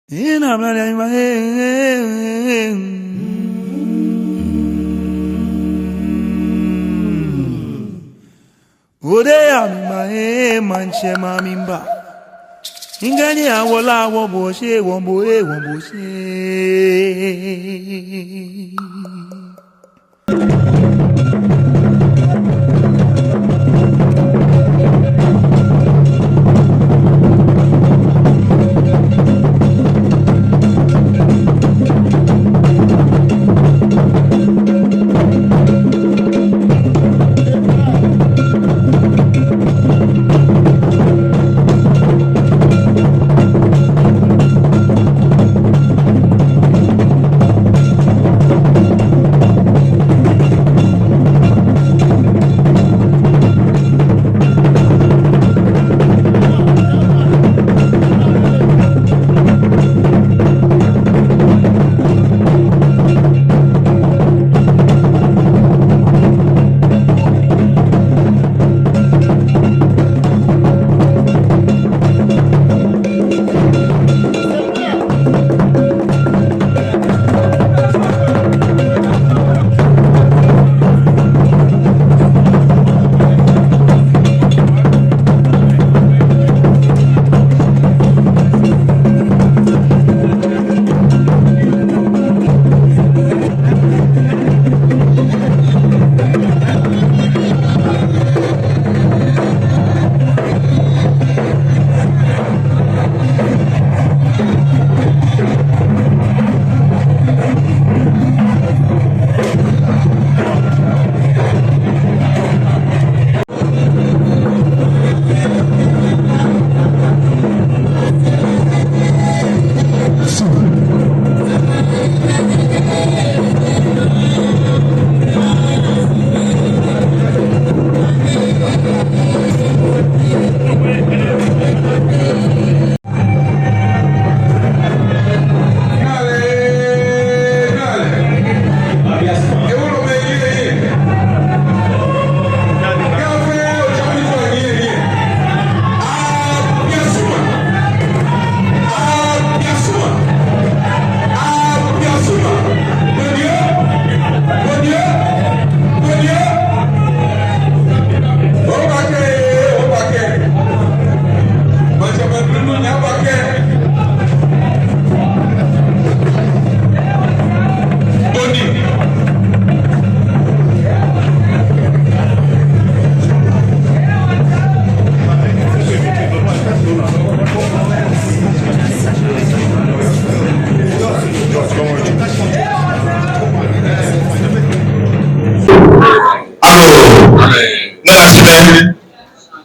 In a bloody Odea my manche mamimba. Ingani awola woboshe womboe womboshe.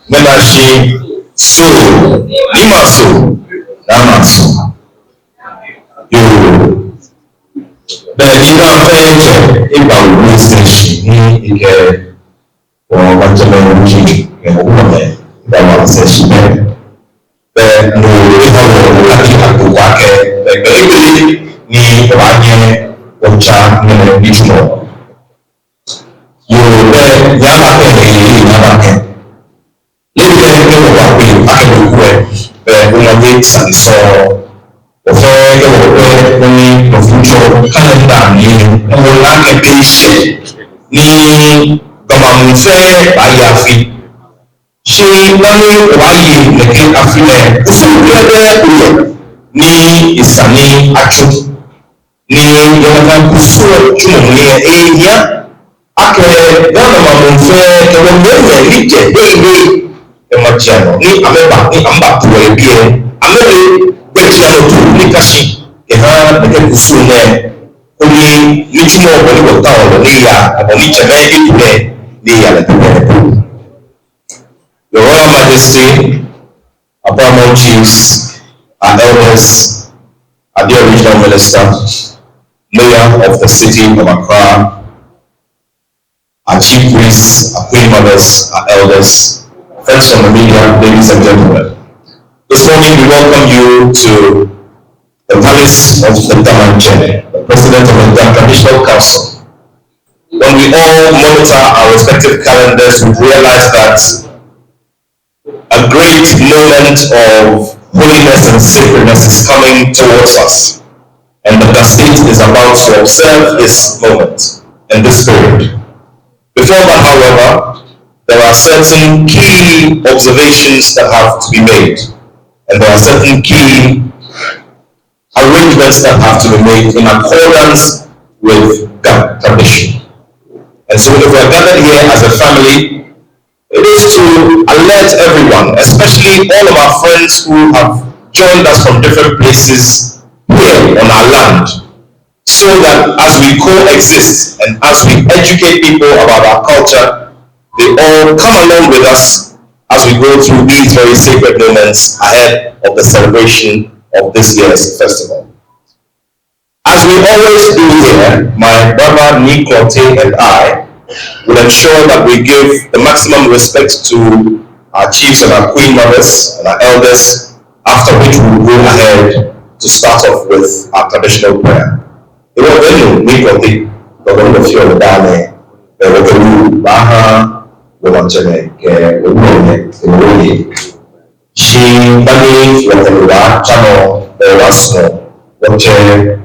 Membership so Limaso Damaso you the Liga about ministry in Ike or Benjamin G and woman that was session the no lucky to wake the baby ni Ranye Ocha Nemo you the Yabake Unawait and so when the future calendar ni like patient ni government fair ayafi she nani wayi neke afile usukrede ni isani achu ni yona kusuo chumuni eya ake government fair ewo mwe like dey Ematiano ni ameba ni amba tuwebie amebe betiano tu ni kashi eha neke kusune kuni nichimo wali wotao ni ya aboni cheme ikule ni ya letubene. Your Royal Majesty, our paramount chiefs, our elders, our dear regional minister, mayor of the city of Accra, our chief priests, our queen mothers, our elders, friends from the media, ladies and gentlemen. This morning we welcome you to the Palace of the Damanje, the President of the Traditional Council. When we all monitor our respective calendars, we realize that a great moment of holiness and sacredness is coming towards us, and that the state is about to observe this moment and this period. Before that, however, there are certain key observations that have to be made, and there are certain key arrangements that have to be made in accordance with that tradition. And so if we're gathered here as a family, it is to alert everyone, especially all of our friends who have joined us from different places here on our land, so that as we coexist and as we educate people about our culture, they all come along with us as we go through these very sacred moments ahead of the celebration of this year's festival. As we always do here, my brother Nikote and I will ensure that we give the maximum respect to our chiefs and our queen mothers and our elders, after which we will go ahead to start off with our traditional prayer. The word when Nikote, the one of you Dane, the Wakaru, Baha, the Wanchene, the Wone, the Wone. She Bani, the Channel, the Rasmo, Wache,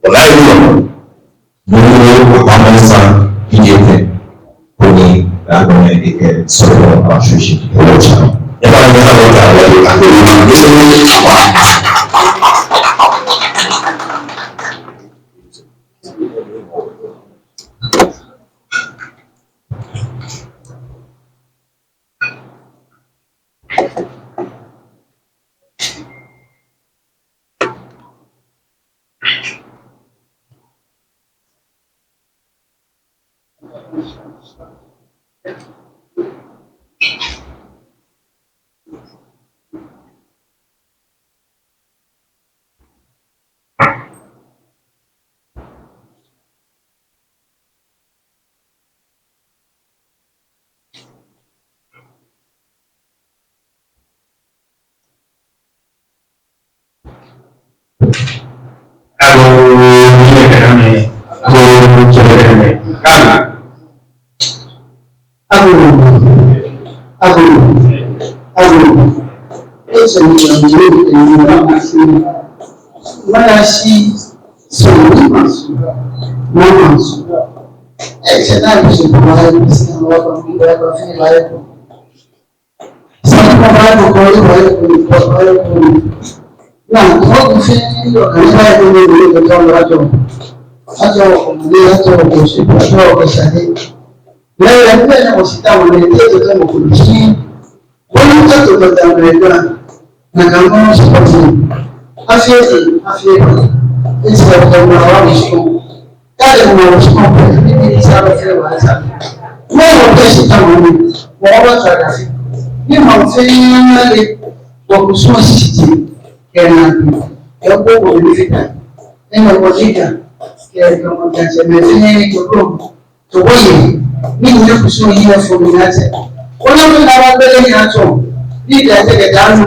Onairu, Guru, Amansa, Ijete, Puni, Agone, Ike, Solo, Ashushi, Rocha. If I have Now, what you say, you can try to do the Rajo. Rajo, the worship, Rajo, the Sadi. Let them was down and take the time of the sea. When you get to the American, and I'm not supporting. I feel it's like the Marawi school. That is my school, maybe it's out of your life. When you get it down, what I think. You know, saying, what was so city. Ẹgbẹ́ wo ni fìdá nínú ọmọ dídà kí ẹgbẹ́ ọmọ jàjẹ mẹ́fẹ́ ní ìjọba tó wọ́yẹ̀ ní ìlú kùsùn yìí wọ́n fún mi láti. Wọ́n ló ń dáwọ́ abẹ́lé ní àtọ̀ ní ìdá ẹ̀tẹ̀kẹ̀ dánú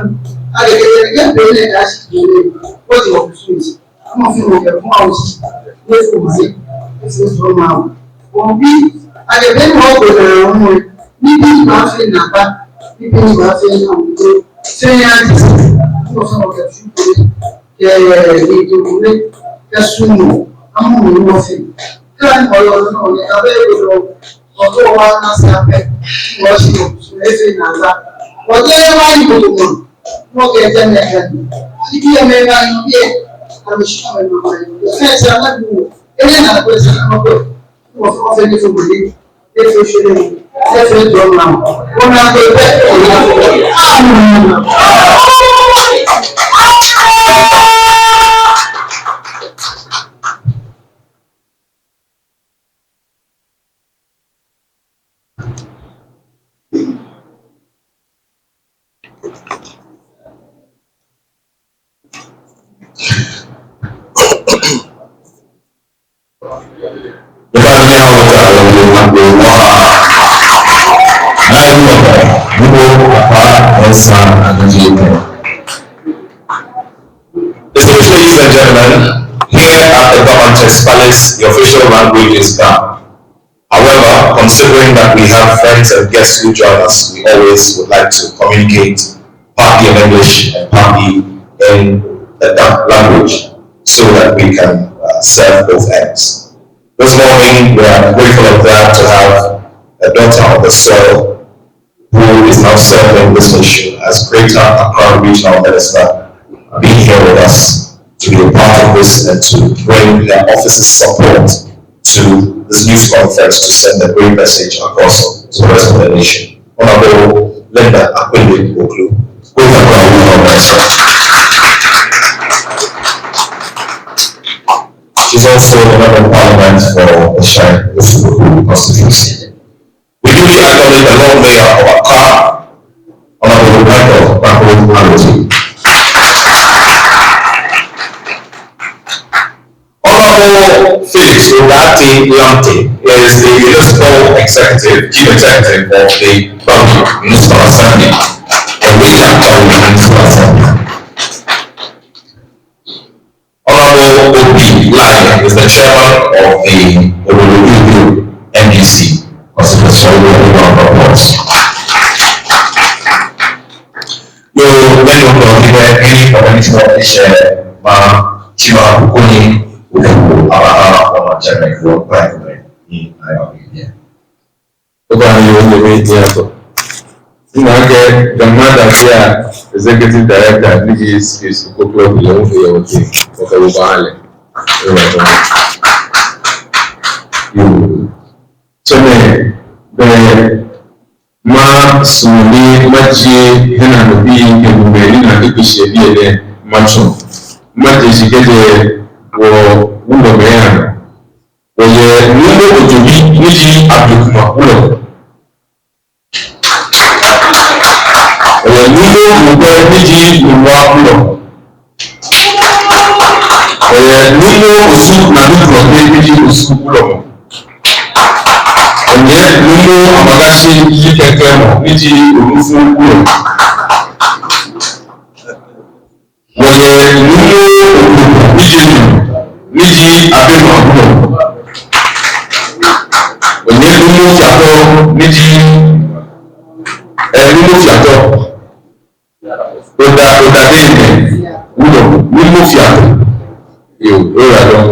àgẹ̀gẹ̀ ẹgbẹ́ ilé ẹ̀dá sì kì í lé wọ́n ti wọ́n kùsùn yìí. Àwọn fi wọ́n kẹ̀ fún àwọn òsì ní èfò màlẹ́ èfò tó máa wọ̀. Wọ́n bí àgẹ̀gẹ̀ ní wọ́n gbọ́dọ̀ ẹ̀rọ mú ẹ níbi ìgbà fi nàpá níbi ìgbà fi nà wípé sẹ́yìn àti fún ọ̀gá fún ìdókòwé kẹsùnmù amúnmọ̀lúwọ́fẹ̀ kí wọ́n ní ọ̀rọ̀ náà ní abẹ́ ìrọ̀ ọ̀dọ́ wa náà sí abẹ́ wọ́n sì sùn ẹ̀fẹ̀ nàlá ọ̀dọ́ ẹ̀ wá ní gbogbo wọn kẹ̀ jẹ́ mẹ́fẹ́ ní bí ẹ̀mẹ́ bá yín bí ẹ̀ àmì ṣùgbọ́n ẹ̀mẹ́ bá yín ẹ̀fẹ́ ẹ̀sẹ̀ aládùúgbò ẹ̀yẹ́ náà pẹ̀ sí ọgbẹ́ wọ́n fẹ́ ní fún mi ẹ̀fẹ́ òṣèlú ẹ̀fẹ́ ìjọba wọn náà pẹ̀ bẹ́ẹ̀ Distinguished ladies and gentlemen, here at the Government's Palace, the official language is Ga. However, considering that we have friends and guests who join us, we always would like to communicate partly in English and partly in the language, so that we can serve both ends. This morning, we are grateful of that to have a daughter of the soil who is now serving this mission as Greater Accra Regional Minister, being here with us to be a part of this and to bring their office's support to this news conference to send a great message across to the rest of the nation. Honorable Linda Akwende Oklu, Greater Accra Regional Minister. She's also a member of Parliament for the Shire constituency. We duly acknowledge the Lord Mayor of Accra, Honorable Michael Bakow. Honorable Felix Ogati Lamte is the municipal chief executive of the Bangui Municipal Assembly, the Greater Bangui Municipal Assembly. Honorable Obi Lai is the chairman of the Reeby NDC. Constitutional reports. Yo, when you go here, any community share, Chima Kuni, Abaha, or China, for private in Nigeria. The mother here, executive director, is Koklo Bilong for your team, the ma sumuli maji hena no bi kebumeli na kikushie bi ele macho maji shigede wo wulo meya wo ye nulo ojobi niji abdukuma wulo wo nulo mugbe niji nuwa wulo wo ye nulo osu na nulo niji osu wulo onye nulo amagashi yikeke mo niji olufu wulo woye nulo niji abema wulo onye nulo fiato niji nulo fiato odadene wulo nulo fiato yo ora don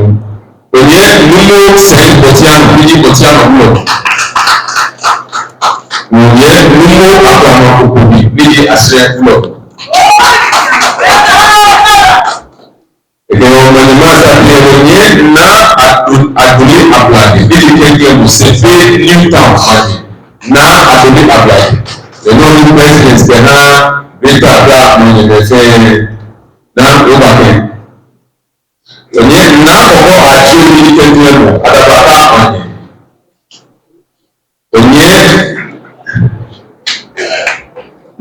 onye nulo sen kotiano niji kotiano wulo Nye numo akwano okubi niji asire kulo. Eke wamani maza nye na aduli abladi. Niji kenge musefe Newtown maji. Na aduli abladi. Eno president kena Greater Accra mwenye mefe na ubake. Nye na oko achiyo niji kenge mo adabaka mwenye. Nye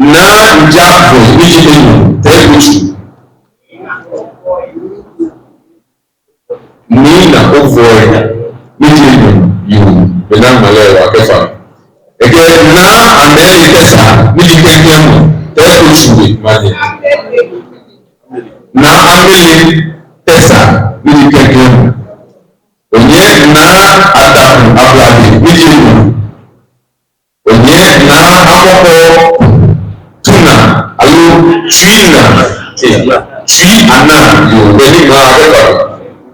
na njafo nijibenu tebuchu ni na ovoya nijibenu yu benan malaya wakefa ege na ameli tesa nijibenu tebuchu mani na ameli tesa nijibenu onye na adamu abladi nijibenu onye na amoko tuna ayo twi ana yo beni ma adeba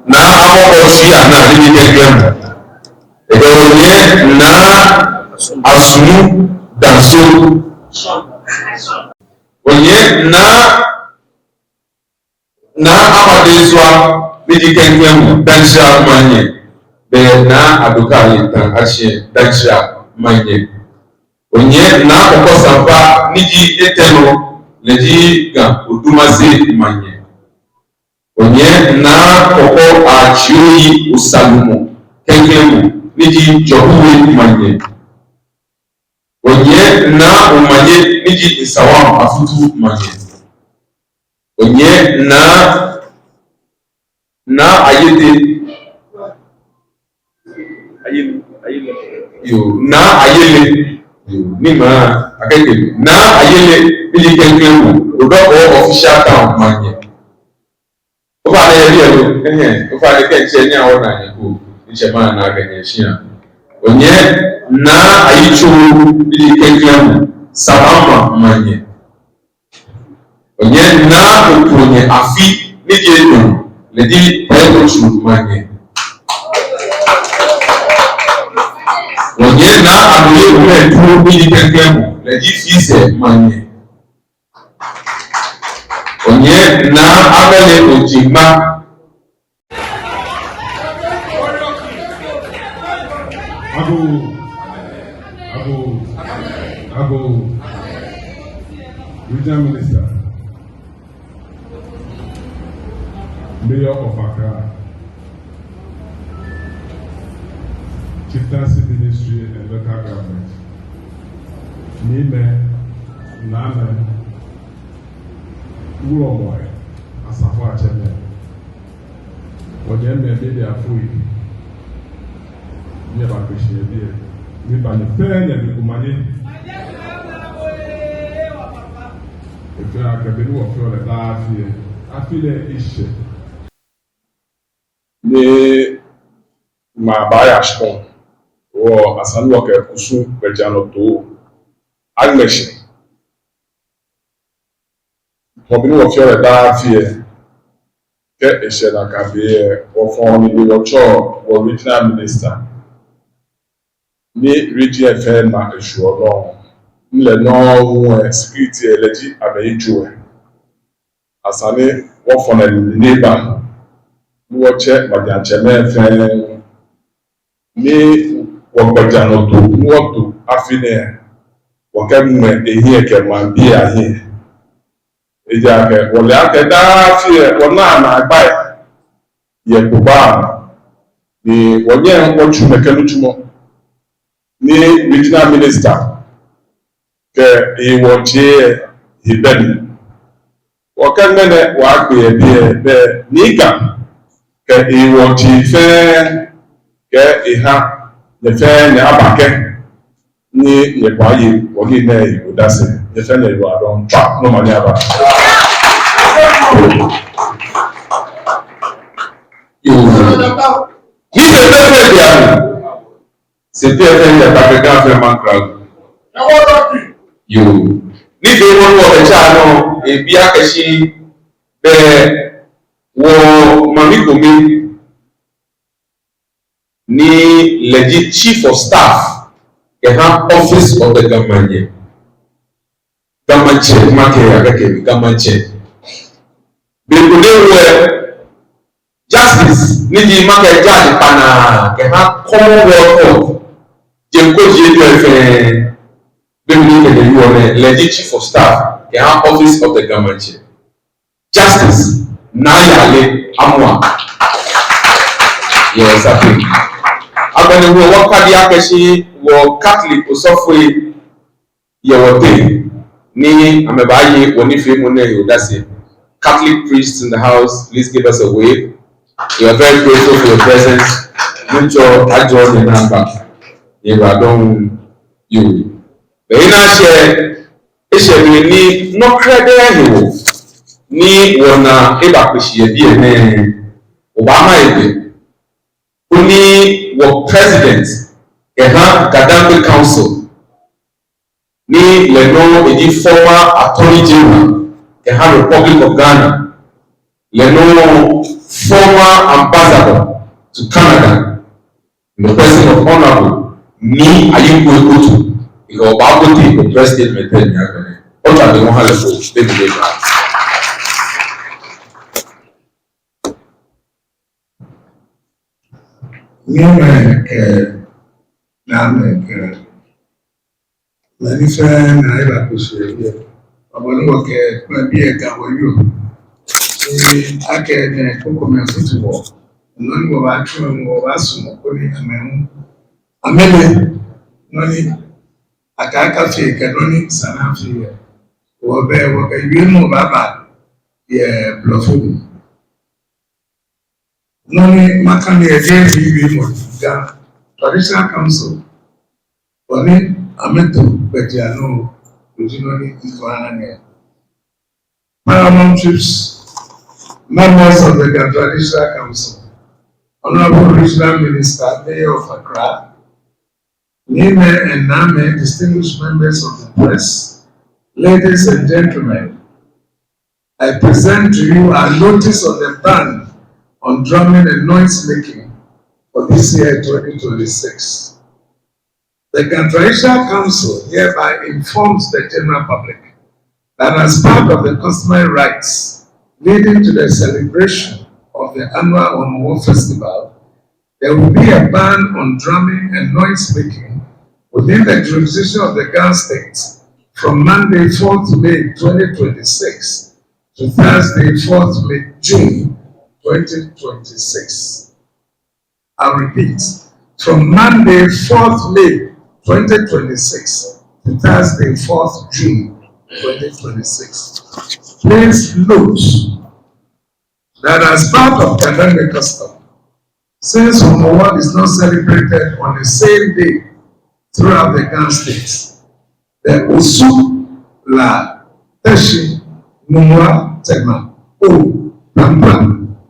na amoko twi ana ni kekem ebe onye na asunu danso onye na amadezwa ni kekem dansha manye be na adukali tan achie dansha manye onye na akoko sampa niji eteno leji ga udumase manye onye na akoko achioyi usalumo kenkemu niji johuwe manye onye na umanye niji isawam afutu manye onye na ayete yo na ayele nima akeke na ayele niji kenkemu odoko official town manye ofa na yeli elo ofa de kenche nya ona yeko nchema na agenye shia onye na ayichu niji kenkemu sabama manye onye na okunye afi ni je no le di pẹ̀lú chumanye onye na abule ure tu ni keke mo le di fise manye onye na abele ojima Abu Regional Minister, Mayor of Accra, Chieftaincy Ministry and Local Government, Nime, Name, Uromoy, Asafo Achebe, Ojeme Bede Afui, Yeba Kweshiebie, Nipa ne fẹ́ yẹ bi kumani. Efe akabeni wɔ fɛ ɔlɛ daa fie, afi dɛ ehyɛ. Ne ma baayɛ ahyɛn wɔ asanu wɔ kɛkusu gbɛgyano to agbɛhyɛ. Ɔbɛni wɔ fɛ ɔlɛ daa fie, kɛ ehyɛ na kabeɛ wɔfɔn ne bi wɔtɔ wɔ regional minister. Ní region fẹ́ ma èṣù ọlọ́run nílẹ̀ náà wọ́n security ẹlẹ́jì àbẹ̀yẹ́jọ ẹ̀ àsálẹ̀ wọ́n fọ̀nà níbà ní wọ́n jẹ́ gbàdànjẹ́ mẹ́fẹ́ ní wọ́n gbàdànà tó ní wọ́n tó àfihàn wọ́n kẹ́ mú èyí ẹ̀kẹ́ máa bí ayé èyí àkẹ́ wọ́n lè àkẹ́ dáa fi ẹ̀ wọ́n náà nà àgbà yẹ kó bá ní wọ́n yẹ wọ́n tún mẹ́kẹ́ lójúmọ́. Ní regional minister kẹ ìwọ jẹ ìbẹni wọkẹ mẹnẹ wàá gbé ẹbí ẹ bẹ́ẹ̀ nígbà kẹ ìwọ jì fẹ kẹ ìhà nìfẹ ní abàkẹ ní ìyẹpọ ayé wọgí náà ìwọ dásẹ nìfẹ ní ìwọ àdó ntwa lọmọ ní abà. Níbi ẹgbẹ́ fẹ́ di àná. C'était un attaquant vraiment grave. Yo. Ni de won wo be cha no e bi akashi be wo mami komi ni legit chief of staff ke ha office of the government ye. Government check make ya ke government check. Be ko de wo justice ni di make judge pana ke ha commonwealth court. Jemkoji efe bemini kede yuone legit chief of staff ke ha office of the government chair. Justice na yale amwa yes afi abani wo wakadi akeshi wo Catholic osofwe ye wote ni amebaye woni fe mu na yodase Catholic priests in the house, please give us a wave. We are very grateful for your presence. Mucho ajo the number. Yẹ̀wà dọ́hùn yòó. Bẹ̀yìn náà ṣe ní nọ́kẹ́rẹ́dẹ́ ẹ̀hìnwó ní wọ̀nà ìbàpèsè ẹ̀bí ẹ̀ náà Obama ẹ̀bẹ̀. Ó ní wọ president ẹ̀hán Gadambe council ní lẹ́nu èdè former attorney general ẹ̀hán Republic of Ghana lẹ́nu former ambassador to Canada in the person of honourable. Ni ayikwo ekotu ike ọba agote iko press statement ẹ ní agbẹ̀rẹ̀ ọjọ́ àdéhùn hàn lẹ́kọ̀ọ́ débi lè gbà. Nyɔnu n'ame le nifɛ na eba koso yɛ ɔbɔ ne wɔ kɛ kple bi yɛ ga wɔ yio eye akɛ ne kokome futu wɔ nɔni wɔ ba tún ɛmu wɔ ba sùn kó ni ɛmɛ amene nɔni akaka fi kɛ nɔni sana fi yɛ wɔ kɛ wie mu baba yɛ blɔfo mu nɔni makani yɛ de wie mu ga traditional council wɔni ameto gbɛdiano ojúmɔni nfɔanɛ paramount chiefs members of the traditional council. Honorable Regional Minister, Mayor of Accra, Nime and Name, distinguished members of the press, ladies and gentlemen, I present to you a notice on the ban on drumming and noise making for this year 2026. The Traditional Council hereby informs the general public that as part of the customary rites leading to the celebration of the annual Omowo Festival, there will be a ban on drumming and noise making within the jurisdiction of the Ghana State from Monday 4th May 2026 to Thursday 4th May June 2026. I'll repeat, from Monday 4th May 2026 to Thursday 4th June 2026. Please note that as part of academic custom, since Omowo is not celebrated on the same day throughout the Ghana states, the Osu, La, Teshi, Mumwa, Tema, O, Pampa,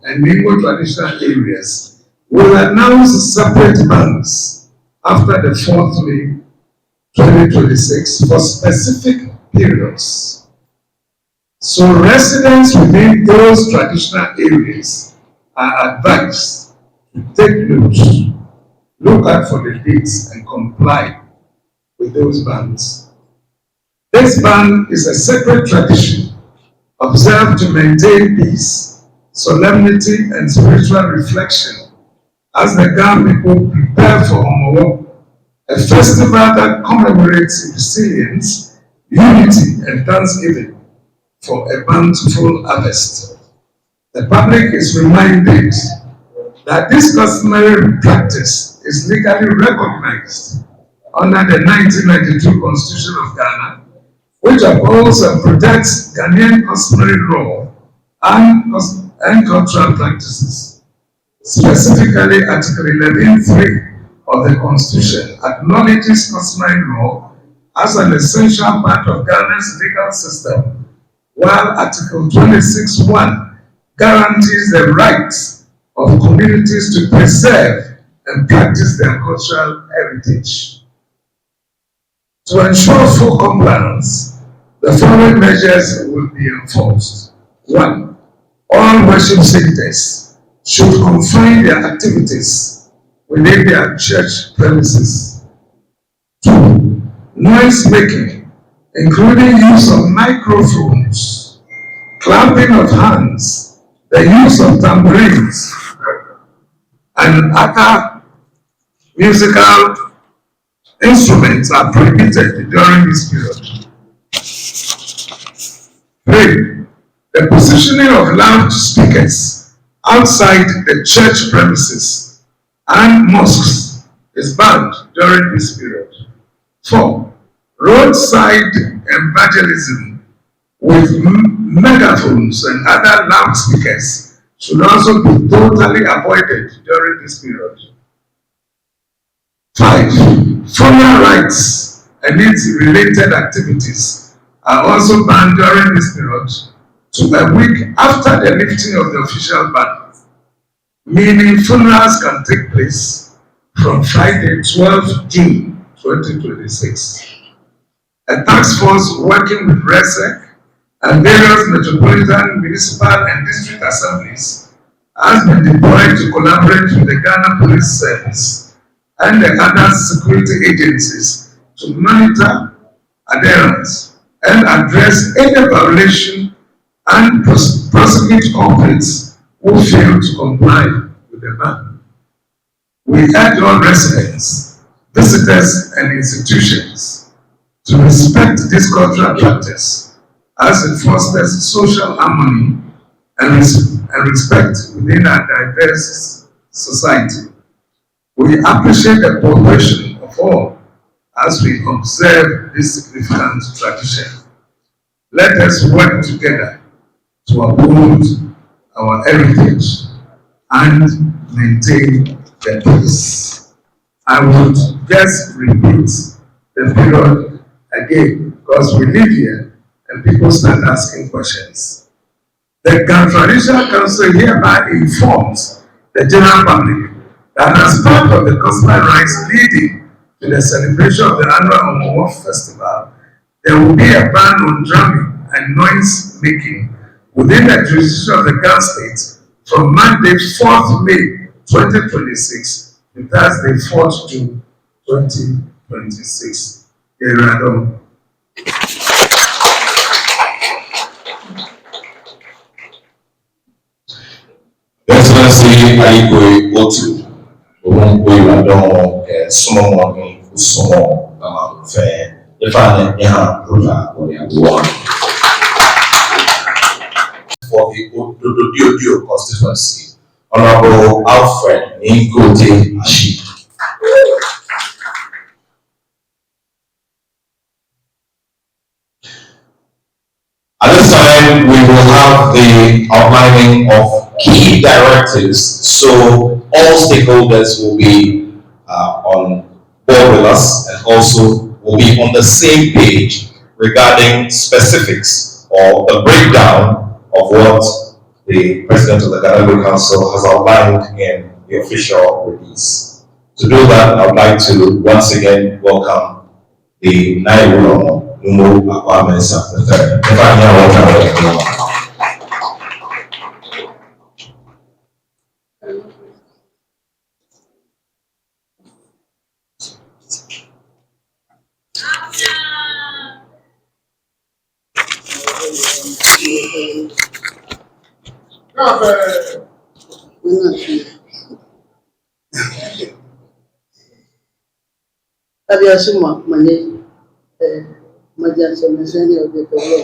and Ningo traditional areas will announce separate bans after the 4th May 2026 for specific periods. So residents within those traditional areas are advised to take note, look out for the dates and comply with those bans. This ban is a sacred tradition observed to maintain peace, solemnity, and spiritual reflection as the Ghana people prepare for Omowo, a festival that commemorates resilience, unity, and thanksgiving for a bountiful harvest. The public is reminded that this customary practice is legally recognized under the 1992 Constitution of Ghana, which upholds and protects Ghanaian customary law and cultural practices. Specifically, Article 11.3 of the Constitution acknowledges customary law as an essential part of Ghana's legal system, while Article 26.1 guarantees the rights of communities to preserve and practice their cultural heritage. To ensure full compliance, the following measures will be enforced. 1. All worship centers should confine their activities within their church premises. 2. Noise making, including use of microphones, clapping of hands, the use of tambourines, and other musical instruments are prohibited during this period. 3. The positioning of loudspeakers outside the church premises and mosques is banned during this period. 4. Roadside evangelism with megaphones and other loudspeakers should also be totally avoided during this period. 5. Funeral rites and its related activities are also banned during this period to a week after the lifting of the official ban, meaning funerals can take place from Friday 12 June 2026. A task force working with RESEC and various metropolitan, municipal, and district assemblies has been deployed to collaborate with the Ghana Police Service and the other security agencies to monitor adherence and address any violation and prosecute culprits who fail to comply with the ban. We urge all residents, visitors, and institutions to respect this cultural practice as it fosters social harmony and respect within our diverse society. We appreciate the cooperation of all as we observe this significant tradition. Let us work together to uphold our heritage and maintain the peace. I would just repeat the period again because we live here and people start asking questions. The Traditional Council hereby informs the general public that as part of the customary rites leading to the celebration of the annual Omowo Festival, there will be a ban on drumming and noise making within the jurisdiction of the Ghana state from Monday 4th May 2026 to Thursday 4th June 2026. Erado. Excellency Alikwe Otu, Urumbo Iladon, Sumo, Sumo, Fair, if I Yaha, Ruta, or Yaguan. For the Ododio constituency, Honorable Alfred Ngote Ashi. At this time, we will have the outlining of key directives, so all stakeholders will be on board with us and also will be on the same page regarding specifics or the breakdown of what the President of the Ghana Labour Council has outlined in the official release. To do that, I would like to once again welcome the Nairobi Numo Akwamesa III. If I now welcome Abiasuma mane majanso meseni obekolo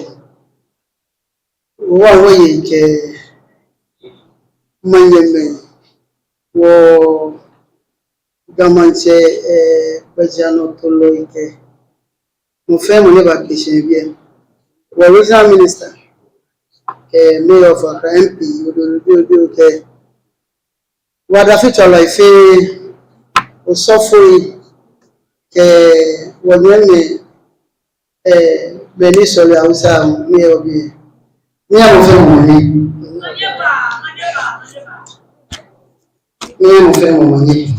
wo yeke manyeme wo gamanche bajano tolo ike mo femo ne vacation bien wo regional minister mayor of Accra MP odo ke wada feature life osofoi ke wonyene beni sori Hausa mi obi mi amo fe mo ni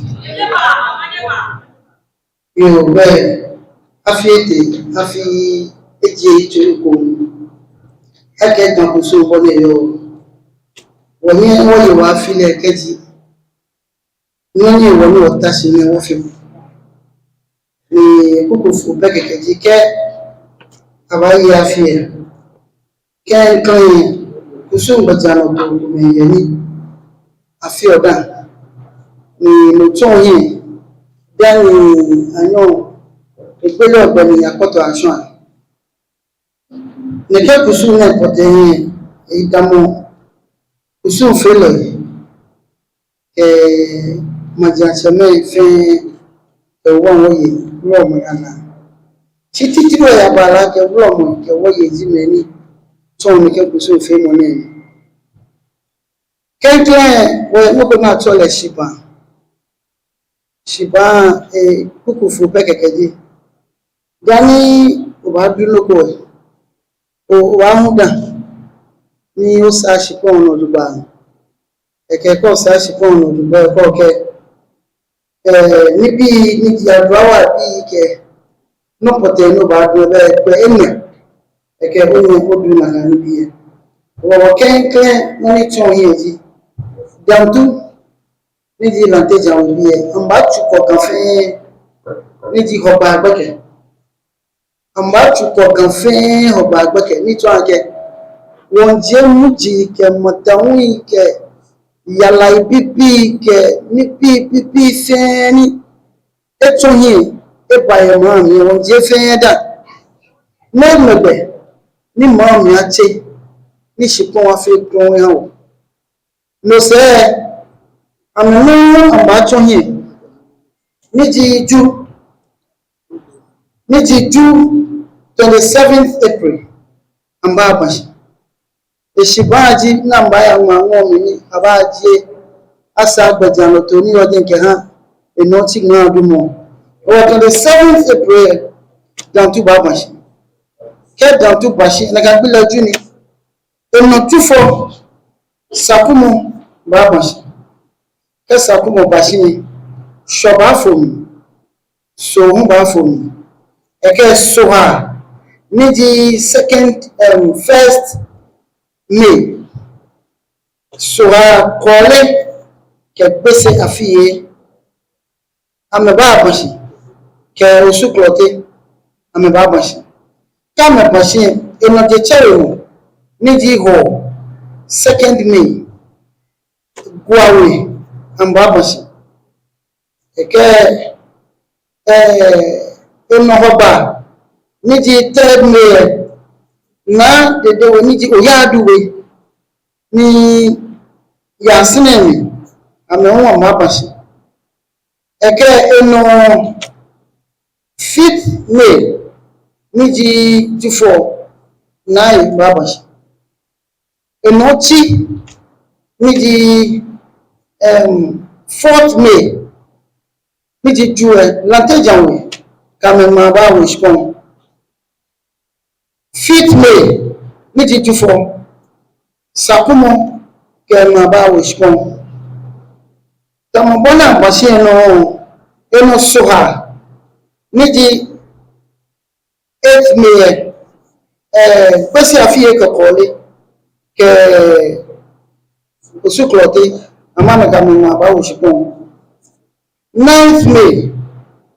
yo be afiete afi eje itu ko ake tan ko so bo le yo woni wo ye wa fi le keji ni wo ni o ta si ni wo fi ni kuku fu be keji ke abayi afie ke kan kusun bajano to me yeni afi odan ni mo ton yin dani ano ìpele ọ̀gbẹ̀ni àkọ́tọ̀ àṣọ nìkẹ́ kùsù náà pọ̀tẹ́ yẹn ìdámọ́ kùsù fẹ́lẹ̀ màjàṣẹ́mẹ́ ìfẹ́ ẹ̀wọ́ àwọn yìí rọ̀mù yàrá títí tí wọ́n yà bá aláàkẹ́ rọ̀mù ìkẹwọ́ yìí jí mẹ́ni tó nìkẹ́ kùsù fẹ́ mọ́ náà kẹ́kẹ́ wọ́n mọ́kọ́ náà tọ́lẹ̀ ṣìbá kúkù fún pẹ́kẹ̀kẹ́ dé Gani ubaduloko o wa muda ni o sa sipo ona oduba eke ko sa sipo ona oduba ko ke nibi ni di aduwa bi ke no pote no ba do be pe enne eke o ni odu na na nibi e wo ken ni ton yeji dantu ni di lante jawo bi e amba chuko kan fe ni di hoba agbeke amba chukọ kan fe oba agbeke ni to ake won je muji ke motawun ke yala ibibi ke ni pipi fe ni eto yin e ba ye mo mi won je fe da no mebe ni mo mi ache ni sipon wa fe kun yan o no se amunu amba to yin ni ji ju 27th April amba abashi eshibaji namba ya nwanwo mi ni abaji asa agbajano to ni odin ke han eno ti gan adumo o 27th April down to babashi ke down to bashi na ga gbile oju ni eno tufo sakumo babashi ke sakumo bashi ni shoba fomi so hun ba fomi eke soha ni di first mais sera collé que baisse affié à me babashi que au sous-cloté à me babashi quand me bashi et notre chéro ni dit ho 2nd May guawe à me babashi et que une roba ni dit 3rd May na de ni dit oyaduwe ni yasinemi ame won mabashi eke eno 5th May ni ji jufo na babashi eno chi ni ji 4th May ni ji juwe lantejanwe kame mabawo shikon 5th May ni ji jufo sakumo ke mabawo shikon tamobona bashi eno soha ni ji 8th May kwesi afie kokole ke usuklote amana kama ba ushipon 9th May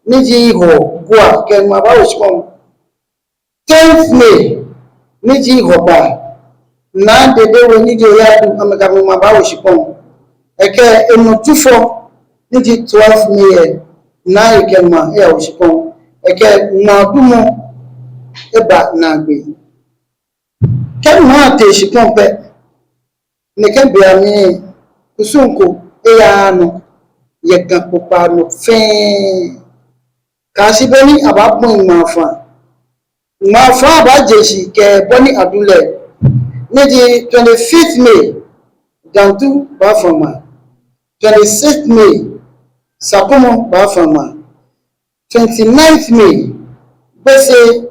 ni ji ho gua ke ma ba ushipon 10th May ni ji ho ba na de ni jo ya du amana kama ba ushipon eke eno tufo ni ji 12th May na eke ma e ushipon eke ma dumo eba na gbe ken ma te shipon pe ne ken bia mi kusunko e ya no ye gan popa no fe ka si beni abapun mafa ba jeshi ke boni adule ni di 25th May dantu ba fama 26th May sakumo ba fama 29th May bese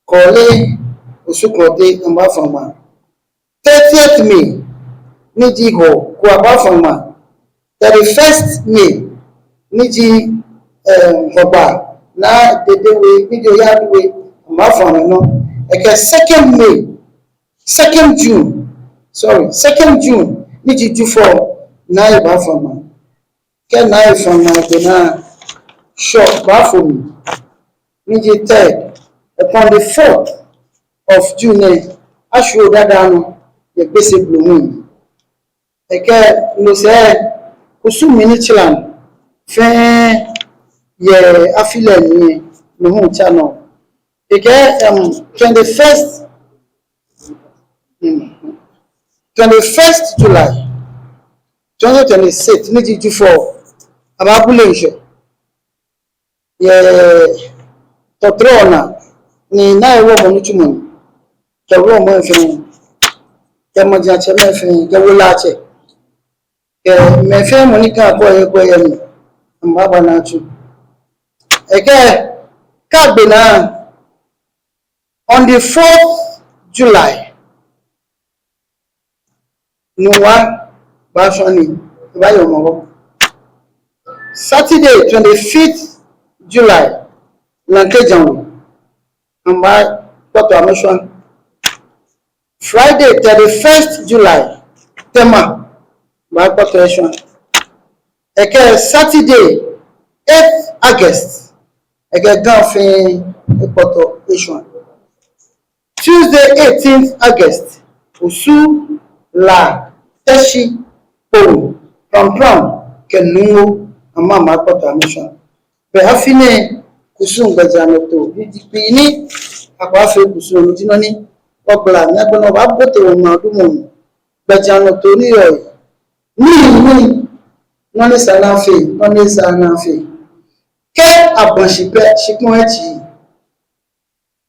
kole usukrote amba fama 30th May ni ji ho kwa ba fama 31st May ni ji hoba na dedewe ni jo yaduwe amba fama no eke 2nd June ni ji jufo na ba fama ke na fama ke na shop ba fomi ni ji 3rd upon the 4th of June asho dada no ye pese blomu eke no se kusumi ni chilan fe ye afile ni no hu chano eke 21st July 2026 ni ji jufo ababule nso ye totrona ni na ewo mo nutumo ke wo mo fin ke mo ja che me fin ke wo la che ke me fe mo ni ka ko ye ni mba ba na chu eke ka gbe na on the 4th July no wa ba so ni ba yo mo Saturday 25th July lanke janwo mba to ameshwan Friday 31st July tema ba quotation eke Saturday 8th August eke ganfin quotation Tuesday 18th August usu la teshi po prom kenungo ama ma quotation be afine kusun gbajano to bi ni apa fe kusun ti no ni ogla ni agbono ba bote won ma dumo gbajano to ni yo ni no ni sana fe ke abonsipe shipon echi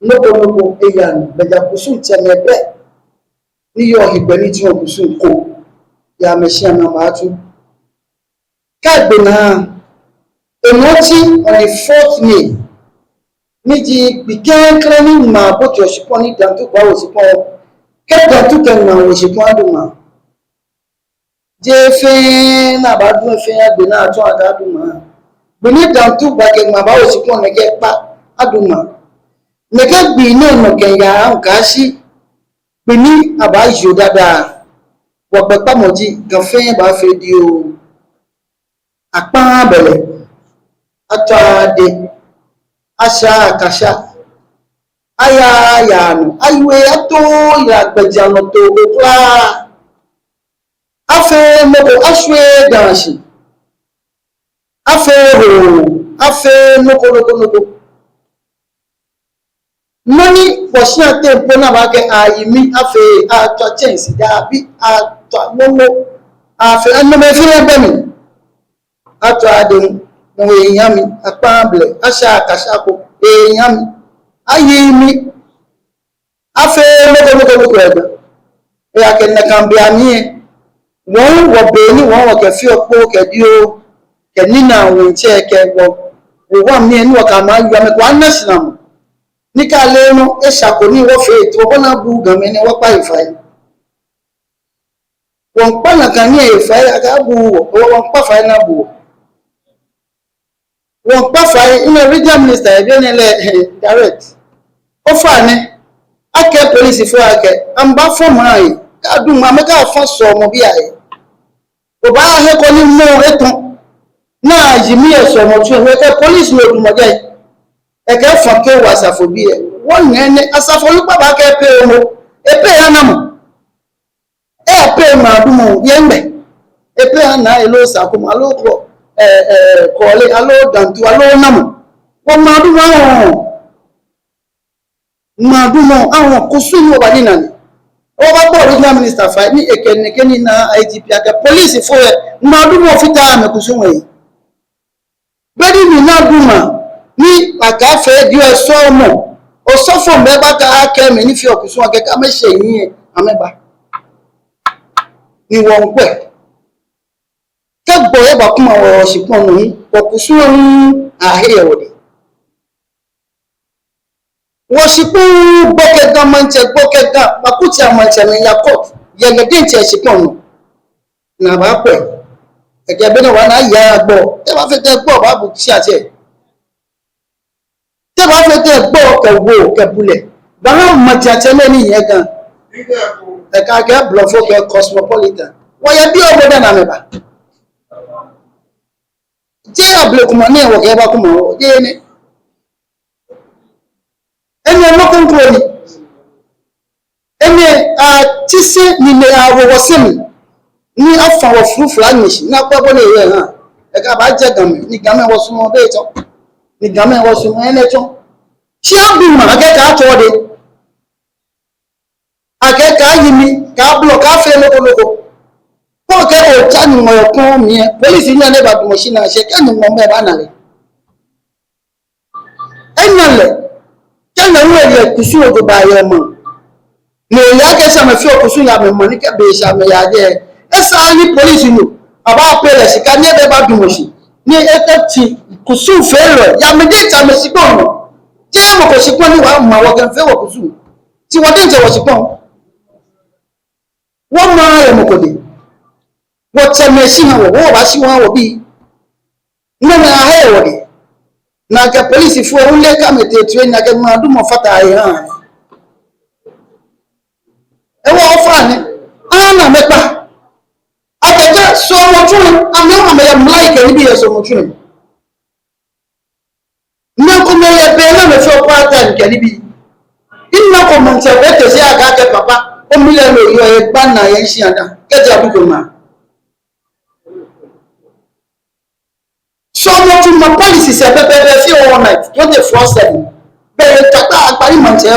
loko eyan gbaja kusun ti mebe ni yo igbe ni ti won kusun ko ya meshi ama ma tu ka gbe na emoti on the 4th May niji began claiming ma both your shipon ni dan to ba wo shipon ke dan to ken na wo shipon aduma je fe na ba dun fe agbe na tun aga aduma bi ni dan to ba ke ma ba wo shipon ne ke pa aduma ne ke gbi no no ke ya nka si Pini abajo dada wabekpa moji gafe ba fedio akpa bele atade asha kasha aya yanu aywe ato ya gbejano to okla afe moko ashwe danshi afe ho afe noko money portion tempo na ba ke ayimi afe atwa chance da bi atwa momo afe anno me fi be mi atwa de no yami apamble asha kashako yami ayimi afe noko ego ya ke na kambia mi won wo be ni won wo ke fi opo ke dio ke ni na won che ke wo mi ni wo ka ma yu me kwa national nika lenu esakoni wo fe to bona bu gan me ni wo pa ifai won pa na kan ni ifai aga bu won pa fai na bu won pa fai ina regional minister e bi ni le direct o fa ni ake police fo ake amba fo mai ka du ma me ka fa so mo bi ai o ba he ko ni mo eton na yimi e so mo tu e ke police lo du mo jai eke fake wasafobi e won nene asafolupa ba ke pe omo epe anamo pe ma dumo yembe epe ana elo sakuma lo ko kole alo dantu alo namo won ma dumo awon kusunu oba ni nani o ba bo regional minister fa ni ekeneke ni na IGP aka police fo ma dumo fita me kusunu yi bedi ni na duma ni akafe dio so mo o so fo me ba ka ake me ni fi okusun ake ka me se yin ameba ni won pe ka gbo e ba kuma wo sipon nu okusun ahe wode wo sipon boke ga manche boke ga bakuti amanche me yakot yele denche sipon nu na ba pe eke be na wa na ya gbo e ba fe te gbo ba bu si ate te ba fe te gbo ke wo ke bule ba na machache le ni yen gan e ka ke blofo ke cosmopolitan wo ye bi obodo na meba je able kuma ni wo ke ba kuma wo je ni ene mo kontroli ene a tise ni le awo wo semi ni afa wo fufu anyishi na pa bo le ye han e ka ba je gan mi ni gan me wo sumo be to ni gan me wo sumo ene to ti abuma akeka to de akeka yimi ka block afe loko ko ke o tani mo ko mi police ni ane ba du machine na se ke ni mo me ba na le enale kana wo ye kusu o ba ye mo ni ya ke sa me fi o kusu ya me mo ni ke be sa me ya je esa ni police no aba pele sika ni be ba du machine ni etati kusu fe lo ya me de ta me sipon no je mo ko sipon ni wa ma wo kan fe wo kusu ti wo de je wo sipon wo ma ye mo ko de wo te me si ha wo ba si wa wo bi no na ha wo de na ka police fu o le ka me te train na ka ma du mo fata ye ha e wo fa ni ana me pa akeja so mo tun ame ya like ni bi ye so mo tun na ko me ye be na me so pa ta nke ni bi inna ko man se be te se aga ke papa o mi le lo yo e pa na ye si ada ke ja bu ko ma so mo tun ma policy se be fi all night 24/7 be ta ta pari man se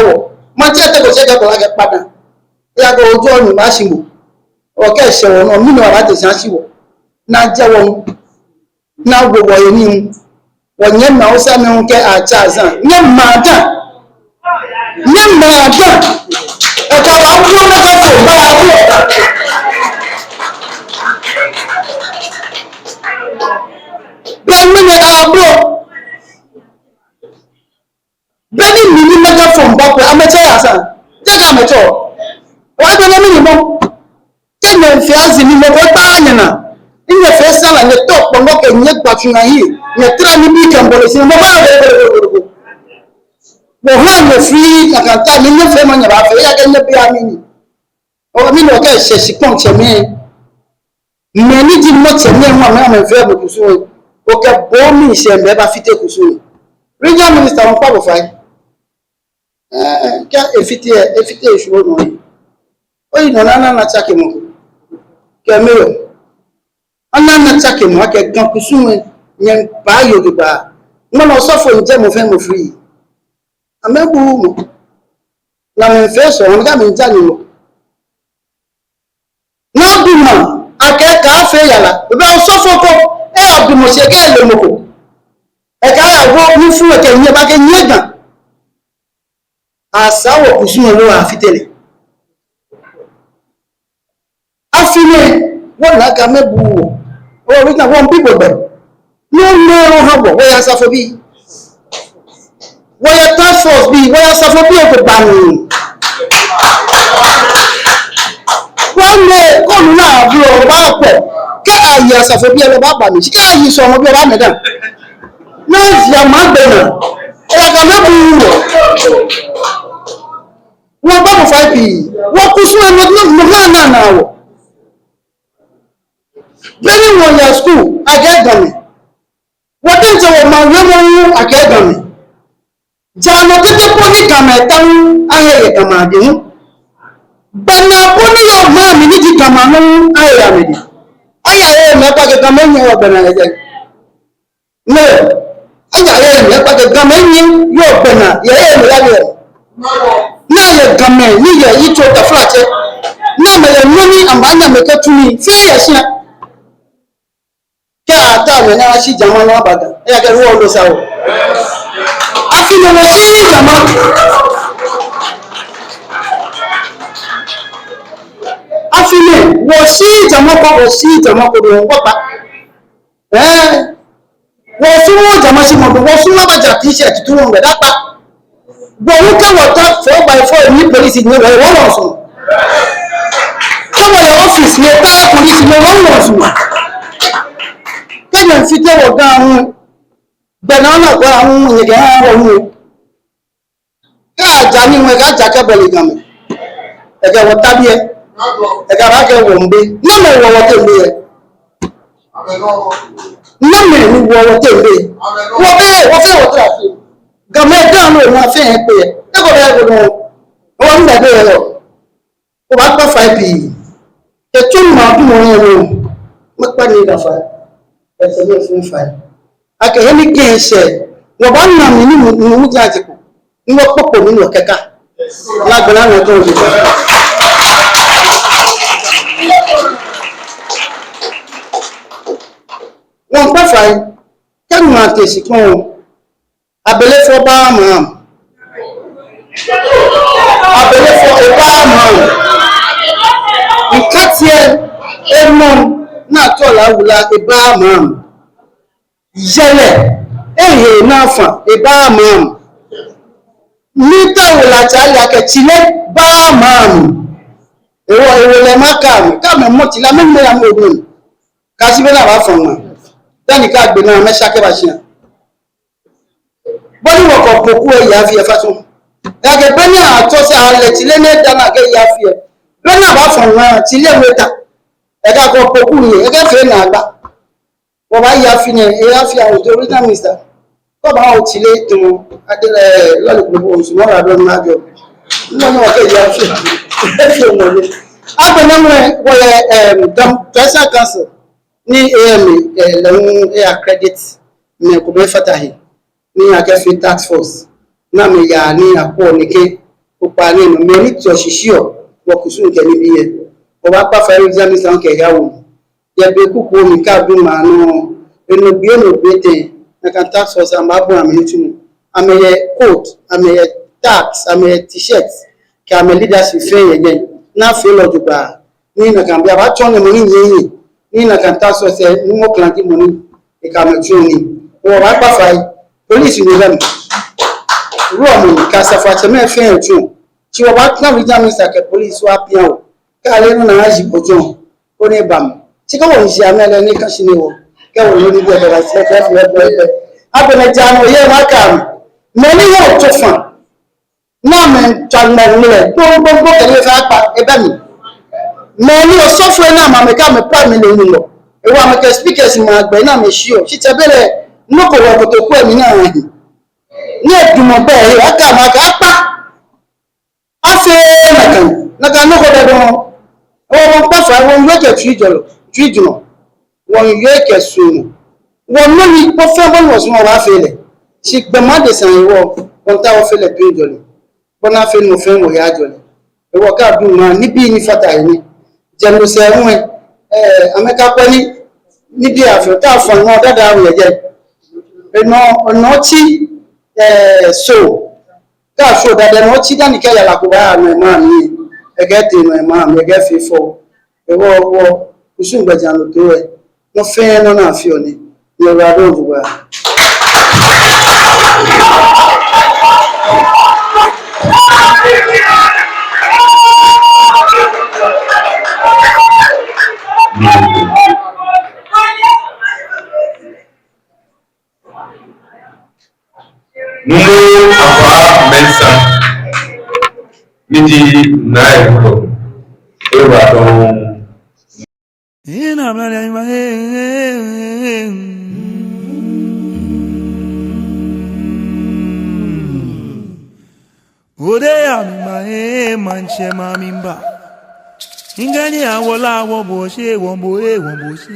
te ko se ke ko la ke pada ya ko ojo ni ma si mo o ke se won mi no ara te san si wo na je won na gbogbo ye ni won yen na o sa me un ke a cha zan ni ma da e ko ba ku na ko ba ku be mi na abro be ni mega phone ba ko amache ya san je ka me to wa be na mi ni mo kenya fi azi ni mo ko ta nya na inye fe sala ne to po ngo ke nye gba tun ayi ne tra ni bi kan bole si mo ba wo ha ne fi akanta ni ne fe ma nya ba fe ya ke ne bi ami ni o mi no ke se sipon cheme me ni di mo cheme mo ma me fe bo kusu o ke bo mi se me ba fite kusu regional minister on pa bo fai ke efite isuo no o yi no na chake mo ke me yo ana na chake mo ke gan kusu nyen ba yo gba mo no so fo nje mo fe mo free amebu mo na me fe so on ga mi jani mo na bi mo ake ka fe yala be so fo ko e abi mo se ke le mo ko e ka ya go ni fu e ke nye ba ke nye gan asawo kusu mo lo afitele afile won na ga mebu o ri na won people be no habo we ya safo bi we ya task force bi we ya safo bi o ko bani wọ́n lè kọ́nù náà bí ọ̀rọ̀ bá pọ̀ kí àyè àṣàfẹ́ bí ẹlọ bá bà mí sí kí àyè sọ ọmọ bí ọba mẹ́dà náà sì àmà gbẹ̀nà ẹ̀yàgà mẹ́bù rọ̀ wọ́n bá mọ̀ 5p wọ́n kú sún ẹmọ náà wọ̀ lẹ́yìn wọ̀n yà skul akẹ́gàmì wọ́n tẹ́ ń tẹ́ wọ́n máa wọ́n mọ́ akẹ́gàmì jàǹdà tètè pọ́ ní gàmà ẹ̀tàn ayẹyẹ gàmà àdéhùn bana boni yo mami ni jikama no aya medi aya ye me pa ke kama nyi yo bana ye no aya ye me pa ke kama nyi yo bana ye me ya ye na ye kama ni ye ito ta flat na me ye noni ambanya me ka tuni fe ye sia ka ta me na shi jama no abaga ya ke wo lo sawo afi no mo shi jama afile wo si jamako do wo pa wo su wo jama si mo do wo su wa ba ja t-shirt tu won be da pa bo wo ka wo ta 4x4 ni police ni wo wo so ko wo office ni ta police ni wo so ke na fi te wo ga hun be na na gba hun ni ga wo hu ka ja ni we ka ja ke bele gam e ga wo tabi e ẹ̀ka bá kẹ́ wọ̀ ń gbé nọ́mẹ̀ wọ ọwọ́ tẹ̀ ń gbé yẹ nọ́mẹ̀ ní wọ ọwọ́ tẹ̀ ń gbé wọ́n fẹ́ wọ́n tẹ̀ àfi gàmọ́ ẹ̀dá àwọn òun afẹ́ yẹn pé yẹ ẹ̀kọ́ bẹ́ẹ̀ gbọ́dọ̀ wọ́n ń gbàgbé yẹ lọ wọ́n bá pẹ́ 5p ètò ìmọ̀ àdúmọ̀ yẹn lọ mẹ́pẹ́ ní ìdàfà ẹ̀sẹ̀ ní ìfún 5 akẹ́yẹ́ ní kí n ṣe wọ́n bá nà mí ní mú jẹ́ àtìkù ní wọ́n pọ̀pọ̀ nínú ọ̀kẹ́ká lágbẹ̀lá àwọn ẹ̀kọ́ òjò wọn pẹ́ fà yìí kẹ́nu àtẹ̀sí kan o abẹ́lẹ́fọ́ bá mọ̀ abẹ́lẹ́fọ́ ẹ̀bá mọ̀ ìkàtìẹ̀ ẹ̀mọ́ náà tọ̀ láwùlá ẹ̀bá mọ̀ yẹlẹ̀ èyí náà fà ẹ̀bá mọ̀ níta wùlá tààlì akẹ́tìlẹ̀ bá mọ̀ èwọ̀ lẹ́ má kàmì mọ́tìlá mẹ́mẹ́ àmọ́ ògùn kásíbẹ́ náà wà fọ̀ wọn dani ka gbe na me sake ba sian boni wo ko poku e ya fi e fa tun ya ke beni a to se ale ti le ne dana ke ya fi e beni ba fon na ti le weta e ka ko poku ni e ke fe na agba wo ba ya fi ni e ya fi a to original minister ko ba o ti le tun adele lolu ko bo so mo ra do na jo no ke ya fi e fi mo ni abena mo wo dam pesa council ni AMA lẹ́hún air credit ní ẹ̀kọ́ bẹ́ẹ̀ fàtàhì ní akẹ́fẹ́ tax force náà mi yà ní àpò nìké pupa ní ìmọ̀ mi ní tí ọ̀ṣìṣì ọ̀ wọ́n kù sún kẹ́ níbi yẹn ọba pàfẹ́ exam islam kẹ̀yà wò yẹ̀bẹ̀ kúkú omi káàdùn màá nù ẹnu bí ẹnu gbé tẹ̀ ẹ̀ka tax force àmà bọ̀ àmì ìtumù àmẹ̀yẹ coat àmẹ̀yẹ tax àmẹ̀yẹ t-shirt kí àmẹ̀ leadership fẹ́ yẹn yẹn náà fẹ́ lọ́dún gbà ní ìnàkànbí àbátọ́ ni mo ní yẹn ni na kan taso se ni mo klanti mo ni e ka ma tuni wo wa pa fai police ni lam ro mo ka sa fa se me fe tu ti wo ba na wi jam sa ke police wa pian o ka le no na ji bojo ko ni bam ti ko won si amele ni kan si ni wo ke wo ni bi e ba se fe fe abe na jano ye wa ka mo ni yo to fan na me tan mo ni le to gbogbo ke ni fa pa e ba mi Many or software now, my become a prime minister. A woman speakers in my brain, I'm sure. She's a better no for what to quit me now. Near to my bed, I come back. I say, Naka no go. Oh, Papa, I won't wait a regional. One year soon. One money, performance was more affiliate. She demanded some work, one tower fell a pinjolly. But I feel no friend with Yajolly. The work out do man, nippy ni fatine. General said, I make up any nippy after tough and more that I will again. No, naughty, so. That's so that the naughty than the Kayalakuba, my mammy, I get in my mom, I get 4. The war, who soon got down to do it. No fair, no, not feeling. You're right over. Nuno Ava Mensa, Midi Nairo, Eradon. Odeya mi manche mamimba. Ingani awola wo bo she won bo she.